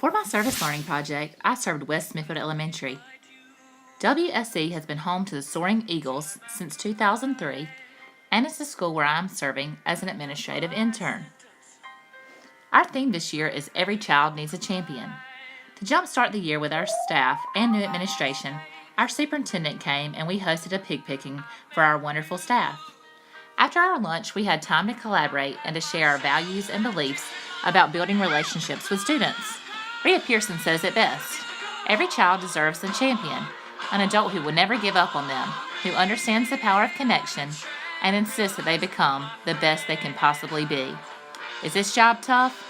For my service learning project, I served West Smithfield Elementary. WSE has been home to the Soaring Eagles since 2003, and it's the school where I'm serving as an administrative intern. Our theme this year is Every Child Needs a Champion. To jumpstart the year with our staff and new administration, our superintendent came and we hosted a pig picking for our wonderful staff. After our lunch, we had time to collaborate and to share our values and beliefs about building relationships with students. Rita Pearson says it best: every child deserves a champion, an adult who will never give up on them, who understands the power of connection and insists that they become the best they can possibly be. Is this job tough?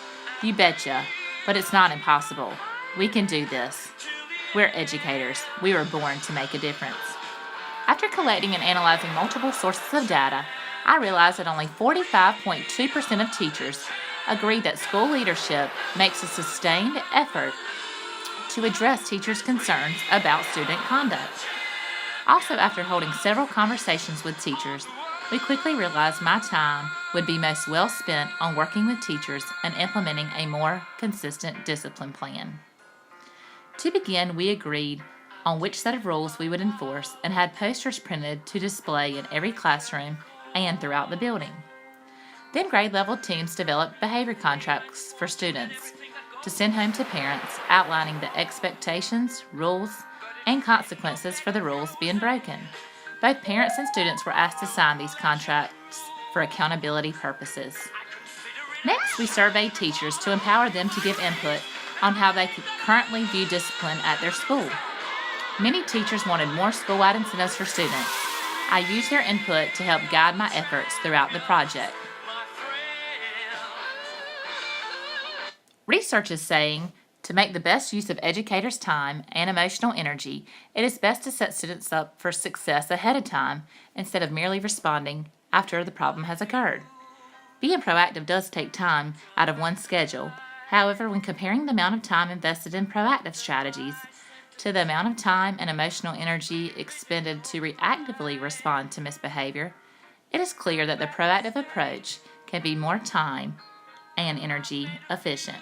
You betcha, but it's not impossible. We can do this. We're educators. We were born to make a difference. After collecting and analyzing multiple sources of data, I realized that only 45.2% of teachers agree that school leadership makes a sustained effort to address teachers' concerns about student conduct. Also, after holding several conversations with teachers, we quickly realized my time would be most well spent on working with teachers and implementing a more consistent discipline plan. To begin, we agreed on which set of rules we would enforce and had posters printed to display in every classroom and throughout the building. Then grade level teams developed behavior contracts for students to send home to parents, outlining the expectations, rules, and consequences for the rules being broken. Both parents and students were asked to sign these contracts for accountability purposes. Next, we surveyed teachers to empower them to give input on how they currently view discipline at their school. Many teachers wanted more school-wide incentives for students. I used their input to help guide my efforts throughout the project. Research is saying to make the best use of educators' time and emotional energy, it is best to set students up for success ahead of time instead of merely responding after the problem has occurred. Being proactive does take time out of one's schedule. However, when comparing the amount of time invested in proactive strategies to the amount of time and emotional energy expended to reactively respond to misbehavior, it is clear that the proactive approach can be more time and energy efficient.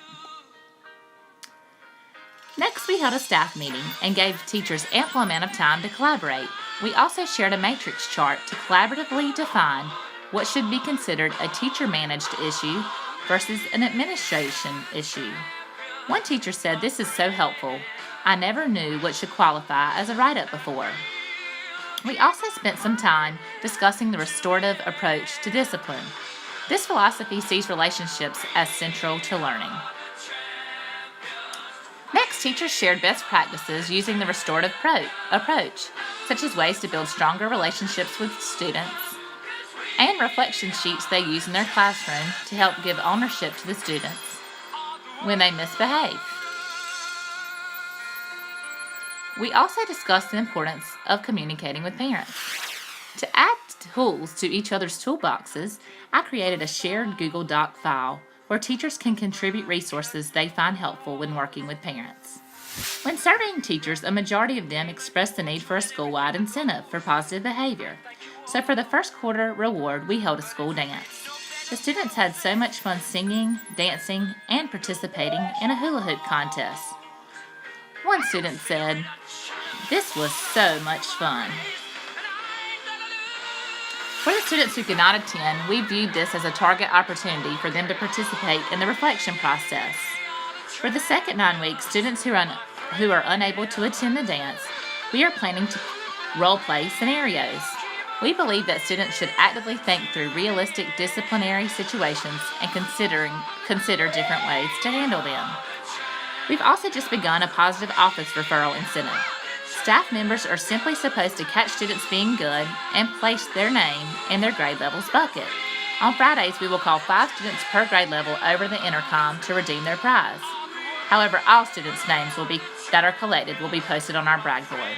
Next, we held a staff meeting and gave teachers ample amount of time to collaborate. We also shared a matrix chart to collaboratively define what should be considered a teacher-managed issue versus an administration issue. One teacher said, "This is so helpful. I never knew what should qualify as a write-up before." We also spent some time discussing the restorative approach to discipline. This philosophy sees relationships as central to learning. Next, teachers shared best practices using the restorative approach, such as ways to build stronger relationships with students, and reflection sheets they use in their classroom to help give ownership to the students when they misbehave. We also discussed the importance of communicating with parents. To add tools to each other's toolboxes, I created a shared Google Doc file where teachers can contribute resources they find helpful when working with parents. When surveying teachers, a majority of them expressed the need for a school-wide incentive for positive behavior. So for the first quarter reward, we held a school dance. The students had so much fun singing, dancing, and participating in a hula hoop contest. One student said, "This was so much fun." For the students who could not attend, we viewed this as a target opportunity for them to participate in the reflection process. For the second 9 weeks, students who are unable to attend the dance, we are planning to role-play scenarios. We believe that students should actively think through realistic disciplinary situations and consider different ways to handle them. We've also just begun a positive office referral incentive. Staff members are simply supposed to catch students being good and place their name in their grade level's bucket. On Fridays, we will call 5 students per grade level over the intercom to redeem their prize. However, all students' names that are collected will be posted on our brag board.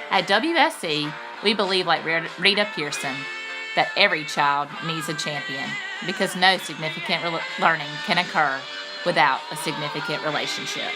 At WSE, we believe, like Rita Pearson, that every child needs a champion because no significant learning can occur without a significant relationship.